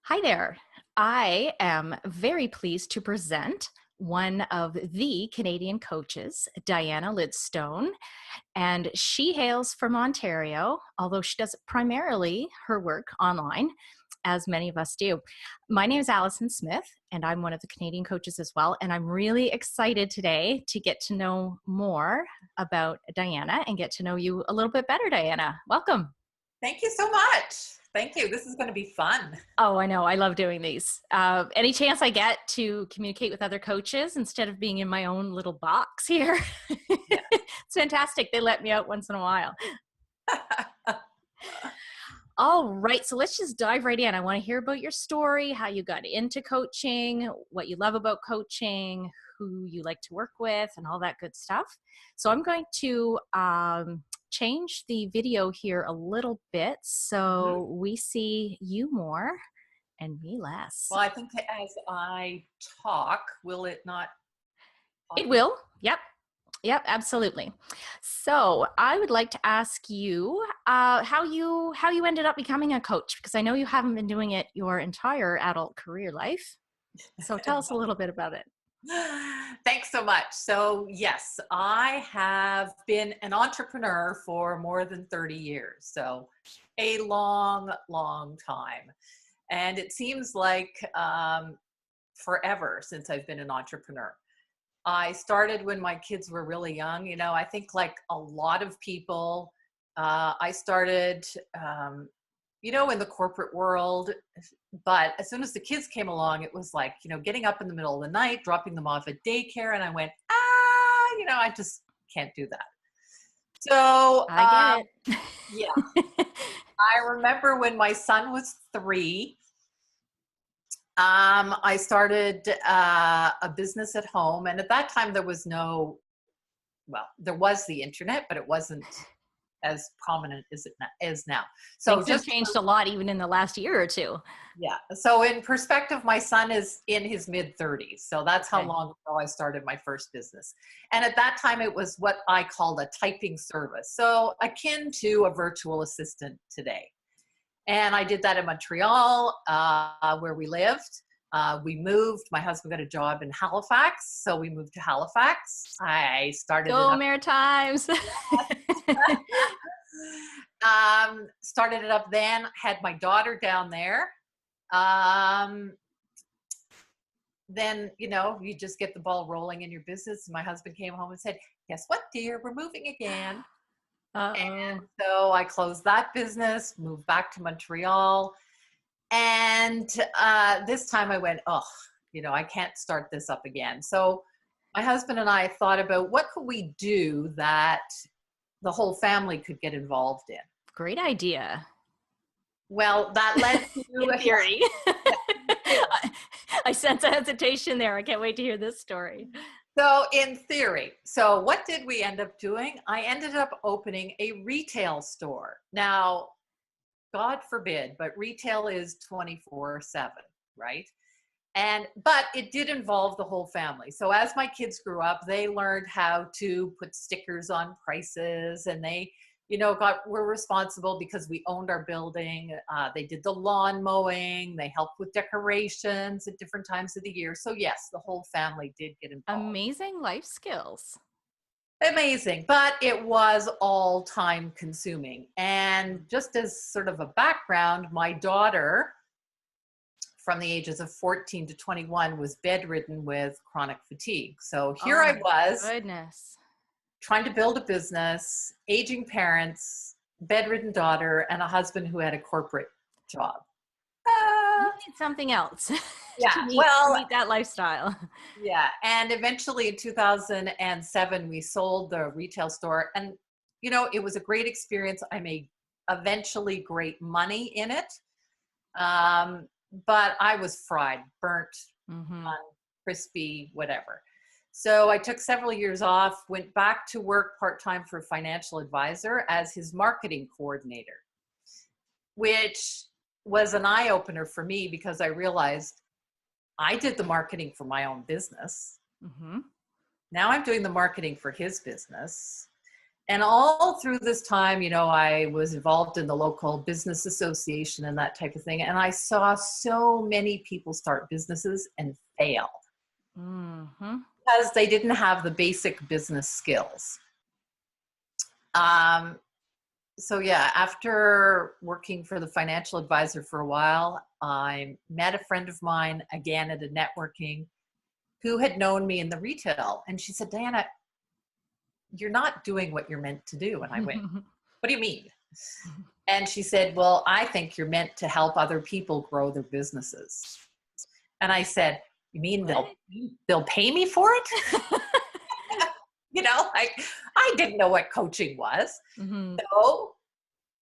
Hi there. I am very pleased to present one of the Canadian coaches, Diana Lidstone, and she hails from Ontario, although she does primarily her work online, as many of us do. My name is Allison Smith, and I'm one of the Canadian coaches as well, and I'm really excited today to get to know more about Diana and get to know you a little bit better, Diana. Welcome. Thank you so much. Thank you. This is going to be fun. Oh, I know. I love doing these. Any chance I get to communicate with other coaches instead of being in my own little box here, Yeah. it's fantastic. They let me out once in a while. All right. So let's just dive right in. I want to hear about your story, how you got into coaching, what you love about coaching, who you like to work with, and all that good stuff. So I'm going to change the video here a little bit Mhm. so we see you more and me less. Well, I think as I talk, will it not It populate? will. Yep. Yep, absolutely. So I would like to ask you how you ended up becoming a coach, because I know you haven't been doing it your entire adult career life. So tell us a little bit about it. Thanks so much. So, yes, I have been an entrepreneur for more than 30 years. So, a long, long time. And it seems like forever since I've been an entrepreneur. I started when my kids were really young. I think like a lot of people, I started, in the corporate world. But as soon as the kids came along, it was like, getting up in the middle of the night, dropping them off at daycare. And I went, I just can't do that. So, I get yeah, it. I remember when my son was 3. I started a business at home, and at that time there was the internet, but it wasn't as prominent as it is now. So Things have just changed a lot even in the last year or two. yeah. So in perspective, my son is in his mid-30s, so that's how Okay. long ago I started my first business. And at that time, it was what I called a typing service, so akin to a virtual assistant today. And I did that in Montreal, where we lived. We moved. My husband got a job in Halifax, so we moved to Halifax. I started it Go up. Maritimes. Started it up then. Had my daughter down there. Um, then you just get the ball rolling in your business. My husband came home and said, "Guess what, dear? We're moving again." Uh-oh. So I closed that business, moved back to Montreal. And this time I went, oh, I can't start this up again. So my husband and I thought about what could we do that the whole family could get involved in. Great idea. Well, that led In to, theory. yeah. I sense a hesitation there. I can't wait to hear this story. So in theory, so what did we end up doing? I ended up opening a retail store. Now, God forbid, but retail is 24/7, right? But it did involve the whole family. So as my kids grew up, they learned how to put stickers on prices, and they, were responsible because we owned our building. They did the lawn mowing. They helped with decorations at different times of the year. So yes, the whole family did get involved. Amazing life skills. Amazing, but it was all time consuming. And just as sort of a background, my daughter from the ages of 14 to 21 was bedridden with chronic fatigue. So here Oh I my was goodness. trying to build a business, aging parents, bedridden daughter, and a husband who had a corporate job. You Uh, need something else yeah, to well, meet that lifestyle. yeah. And eventually in 2007, we sold the retail store. And, it was a great experience. I made eventually great money in it. Um, but I was fried, burnt, Mm-hmm. crispy, whatever. So I took several years off, went back to work part-time for a financial advisor as his marketing coordinator, which was an eye-opener for me because I realized I did the marketing for my own business. Mm-hmm. Now I'm doing the marketing for his business. And all through this time, I was involved in the local business association and that type of thing. And I saw so many people start businesses and fail because they didn't have the basic business skills. So yeah, after working for the financial advisor for a while, I met a friend of mine again at a networking who had known me in the retail. And she said, Diana, you're not doing what you're meant to do. And I went, what do you mean? And she said, well, I think you're meant to help other people grow their businesses. And I said, you mean they'll pay me for it? I didn't know what coaching was. So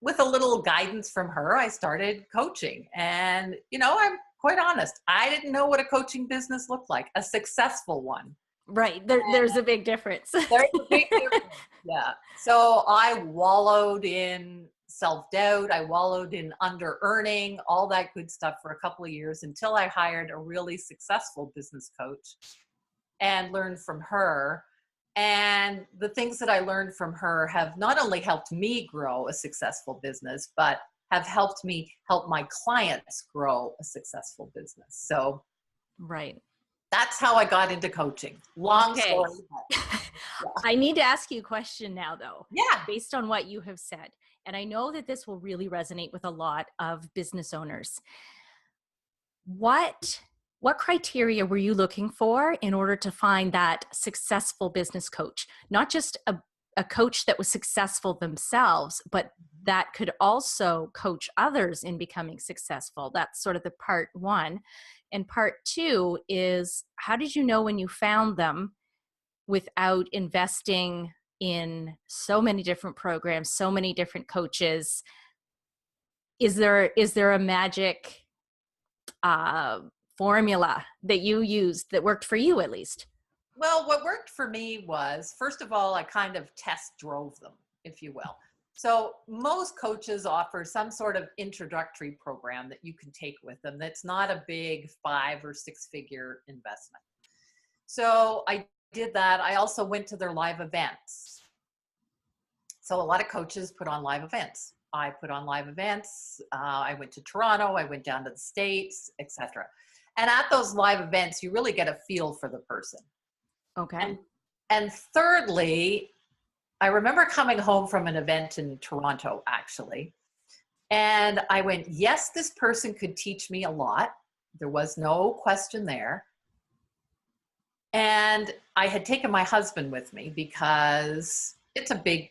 with a little guidance from her, I started coaching. And, I'm quite honest, I didn't know what a coaching business looked like, a successful one. Right. There's a big difference. There's a big difference. Yeah. So I wallowed in self-doubt. I wallowed in under-earning, all that good stuff for a couple of years until I hired a really successful business coach and learned from her. And the things that I learned from her have not only helped me grow a successful business, but have helped me help my clients grow a successful business. So right. That's how I got into coaching. Long story. Yeah. I need to ask you a question now, though. Yeah. Based on what you have said. And I know that this will really resonate with a lot of business owners. What criteria were you looking for in order to find that successful business coach? Not just a coach that was successful themselves, but that could also coach others in becoming successful. That's sort of the part one. And part two is, how did you know when you found them without investing in so many different programs, so many different coaches? Is there a magic formula that you used that worked for you, at least? Well, what worked for me was, first of all, I kind of test drove them, if you will. So most coaches offer some sort of introductory program that you can take with them that's not a big 5 or 6 figure investment. So I did that. I also went to their live events. So a lot of coaches put on live events. I put on live events. I went to Toronto. I went down to the States, etc. And at those live events, you really get a feel for the person. Okay. And thirdly, I remember coming home from an event in Toronto, actually. And I went, yes, this person could teach me a lot. There was no question there. And I had taken my husband with me because it's a big,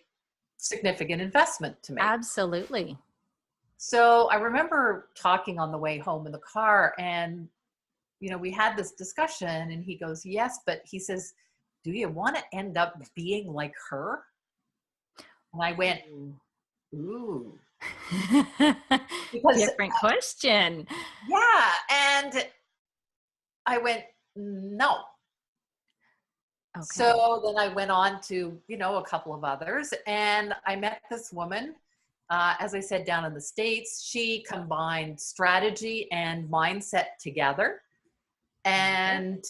significant investment to make. Absolutely. So I remember talking on the way home in the car, and we had this discussion, and he goes, yes, but he says, do you want to end up being like her? And I went, ooh. Different question. Yeah. And I went, no. Okay. So then I went on to, a couple of others, and I met this woman, as I said, down in the States. She combined strategy and mindset together. And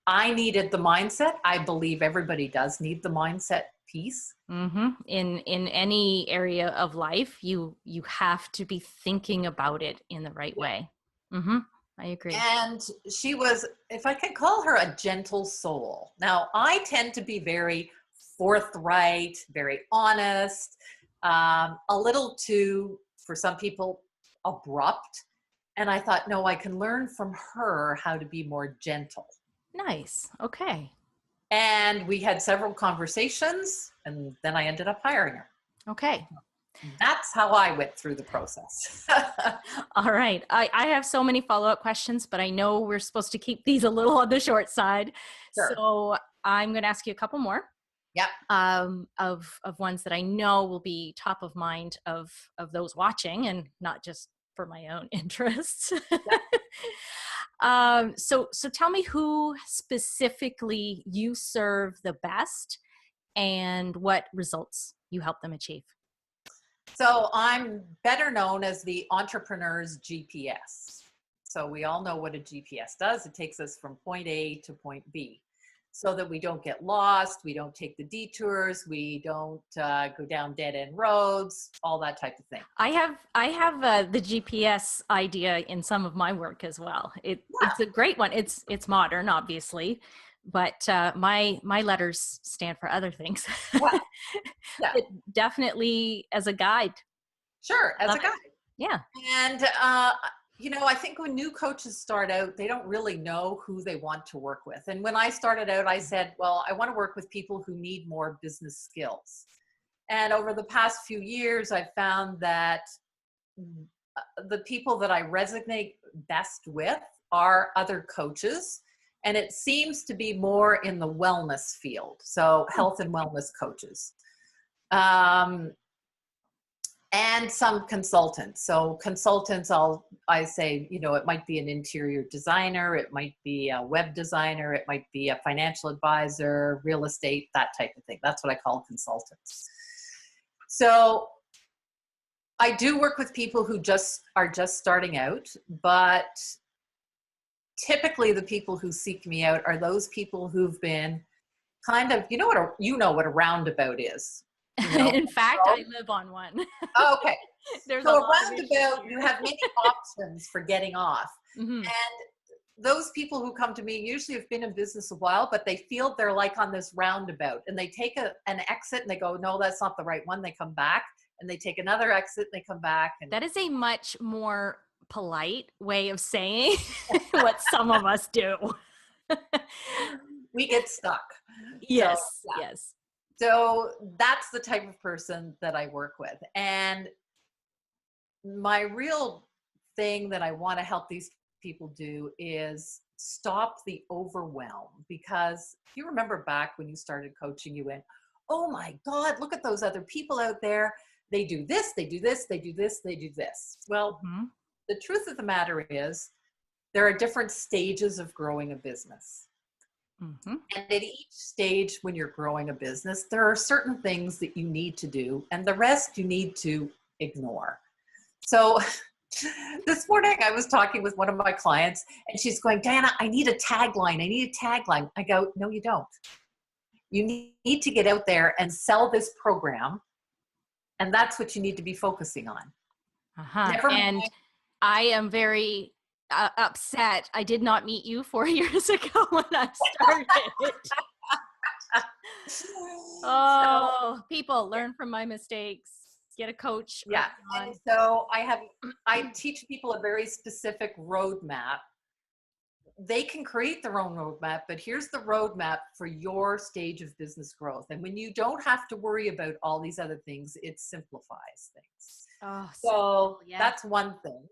I needed the mindset. I believe everybody does need the mindset piece. Mm-hmm. In any area of life, you have to be thinking about it in the right way. Mm-hmm. I agree. And she was, if I could call her, a gentle soul. Now, I tend to be very forthright, very honest, a little too, for some people, abrupt. And I thought, no, I can learn from her how to be more gentle. Nice. Okay. And we had several conversations, and then I ended up hiring her. Okay. That's how I went through the process. All right. I have so many follow-up questions, but I know we're supposed to keep these a little on the short side. Sure. So I'm going to ask you a couple more. Yep. Of ones that I know will be top of mind of those watching, and not just for my own interests. Yep. So tell me who specifically you serve the best and what results you help them achieve. So I'm better known as the entrepreneur's GPS. So we all know what a GPS does. It takes us from point A to point B. so that we don't get lost, we don't take the detours, we don't go down dead end roads, all that type of thing. I have the GPS idea in some of my work as well. It's a great one. It's modern, obviously, but my letters stand for other things. Well, yeah, But definitely as a guide. sure, as Love a it. guide. Yeah. And, I think when new coaches start out, they don't really know who they want to work with. And when I started out, I said, well, I want to work with people who need more business skills. And over the past few years, I've found that the people that I resonate best with are other coaches. And it seems to be more in the wellness field. So health and wellness coaches. And some consultants. So consultants, I say, it might be an interior designer, it might be a web designer, it might be a financial advisor, real estate, that type of thing. That's what I call consultants. So I do work with people who are just starting out, but typically the people who seek me out are those people who've been kind of, what a roundabout is. In fact, I live on one. Okay. There's So a a lot of roundabout, issues you here. have many options for getting off. Mhm. And those people who come to me usually have been in business a while, but they feel they're like on this roundabout, and they take an exit and they go, no, that's not the right one. They come back and they take another exit and they come back. And That is a much more polite way of saying what some of us do. we get stuck. Yes, So, yeah. yes. So that's the type of person that I work with. And my real thing that I want to help these people do is stop the overwhelm. Because you remember back when you started coaching, you went, oh my God, look at those other people out there. They do this, they do this, they do this, they do this. Well, the truth of the matter is there are different stages of growing a business. Mm-hmm. And at each stage when you're growing a business, there are certain things that you need to do, and the rest you need to ignore. So this morning I was talking with one of my clients, and she's going, Diana, I need a tagline. I need a tagline. I go, no, you don't. You need to get out there and sell this program, and that's what you need to be focusing on. Never And mind. I am very upset. I did not meet you 4 years ago when I started. Oh, people, learn from my mistakes. Get a coach. Yeah. And so I teach people a very specific roadmap. They can create their own roadmap, but here's the roadmap for your stage of business growth. And when you don't have to worry about all these other things, it simplifies things. Oh, So yeah. that's one thing.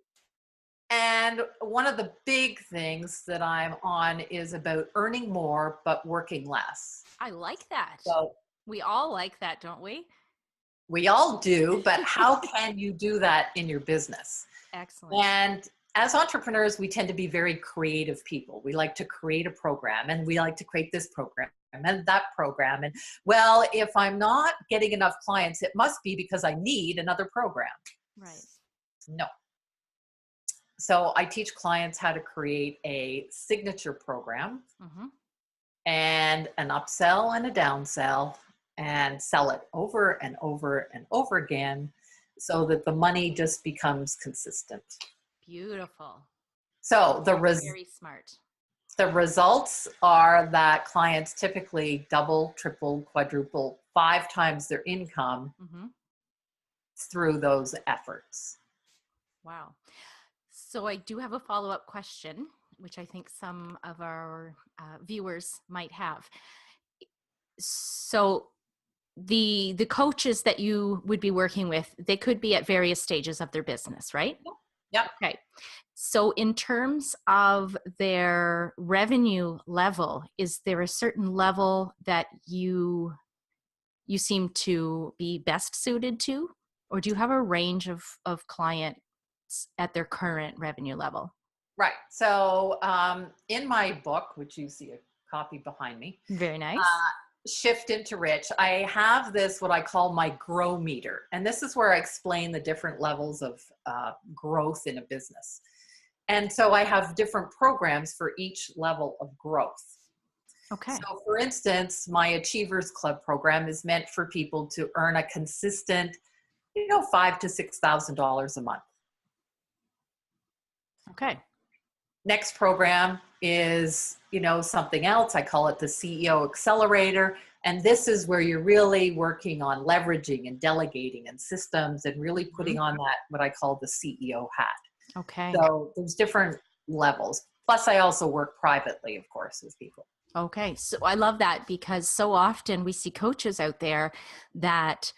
And one of the big things that I'm on is about earning more, but working less. I like that. So we all like that, don't we? We all do, but how can you do that in your business? Excellent. And as entrepreneurs, we tend to be very creative people. We like to create a program, and we like to create this program and that program. And well, if I'm not getting enough clients, it must be because I need another program. Right. No. So I teach clients how to create a signature program and an upsell and a downsell, and sell it over and over and over again so that the money just becomes consistent. Beautiful. So very smart. The results are that clients typically double, triple, quadruple, 5 times their income through those efforts. Wow. So I do have a follow-up question, which I think some of our viewers might have. So the coaches that you would be working with, they could be at various stages of their business, right? Yep. Okay. So in terms of their revenue level, is there a certain level that you seem to be best suited to? Or do you have a range of clients at their current revenue level? Right. So in my book, which you see a copy behind me. Very nice. Shift into Rich, I have this, what I call my grow meter. And this is where I explain the different levels of growth in a business. And so I have different programs for each level of growth. Okay. So for instance, my Achievers Club program is meant for people to earn a consistent, $5,000 to $6,000 a month. Okay. Next program is, something else. I call it the CEO Accelerator. And this is where you're really working on leveraging and delegating and systems and really putting Mhm. on that, what I call the CEO hat. Okay. So there's different levels. Plus, I also work privately, of course, with people. Okay. So I love that because so often we see coaches out there that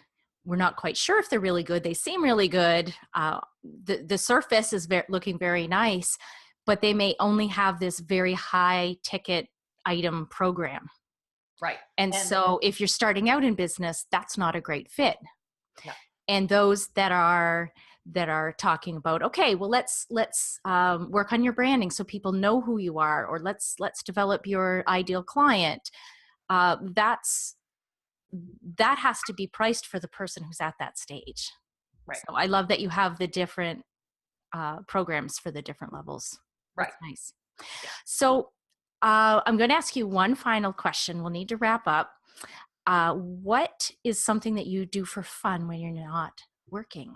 we're not quite sure if they're really good. They seem really good. The surface is looking very nice, but they may only have this very high ticket item program. Right. And And so if you're starting out in business, that's not a great fit. yeah, And those that are talking about, okay, well, let's work on your branding so people know who you are, or let's develop your ideal client. That's that has to be priced for the person who's at that stage. right, So I love that you have the different programs for the different levels. right. That's nice. Yeah. So I'm going to ask you one final question. We'll need to wrap up. What is something that you do for fun when you're not working?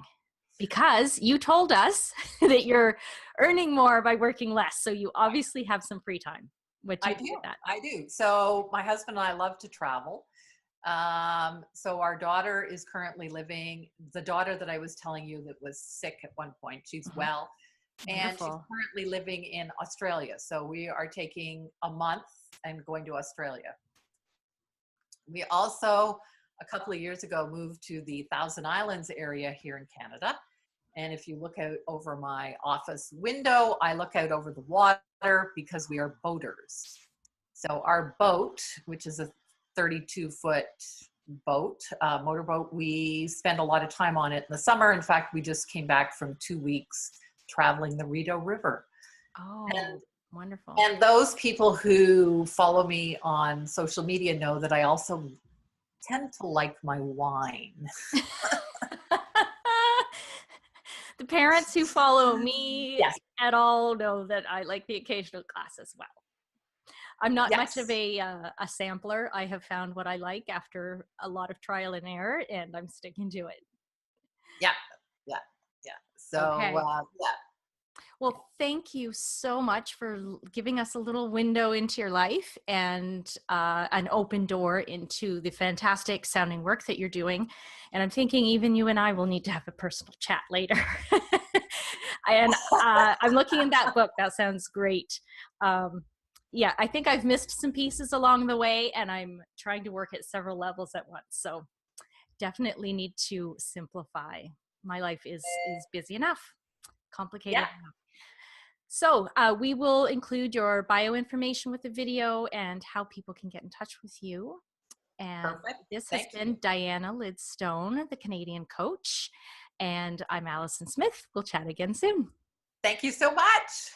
Because you told us that you're earning more by working less. So you obviously have some free time. What do I you do do. with that? I do. So my husband and I love to travel. So our daughter is currently living, the daughter that I was telling you that was sick at one point, she's Mhm. well, and she's Wonderful. currently living in Australia. So we are taking a month and going to Australia. We also, a couple of years ago, moved to the Thousand Islands area here in Canada. And if you look out over my office window, I look out over the water because we are boaters. So our boat, which is a 32-foot boat, motorboat, we spend a lot of time on it in the summer. In fact, we just came back from 2 weeks traveling the Rideau River. Oh, And wonderful. and those people who follow me on social media know that I also tend to like my wine. The parents who follow me Yes, at all know that I like the occasional glass as well. I'm not much of yes, a sampler. I have found what I like after a lot of trial and error, and I'm sticking to it. yeah, yeah, yeah. So, Okay. yeah, Well, thank you so much for giving us a little window into your life and an open door into the fantastic sounding work that you're doing. And I'm thinking even you and I will need to have a personal chat later. And I'm looking in that book. That sounds great. Yeah, I think I've missed some pieces along the way, and I'm trying to work at several levels at once. So definitely need to simplify. My life is busy enough, yeah. complicated. So we will include your bio information with the video and how people can get in touch with you. And Perfect. this has Thank you. been Diana Lidstone, the Canadian coach. And I'm Allison Smith. We'll chat again soon. Thank you so much.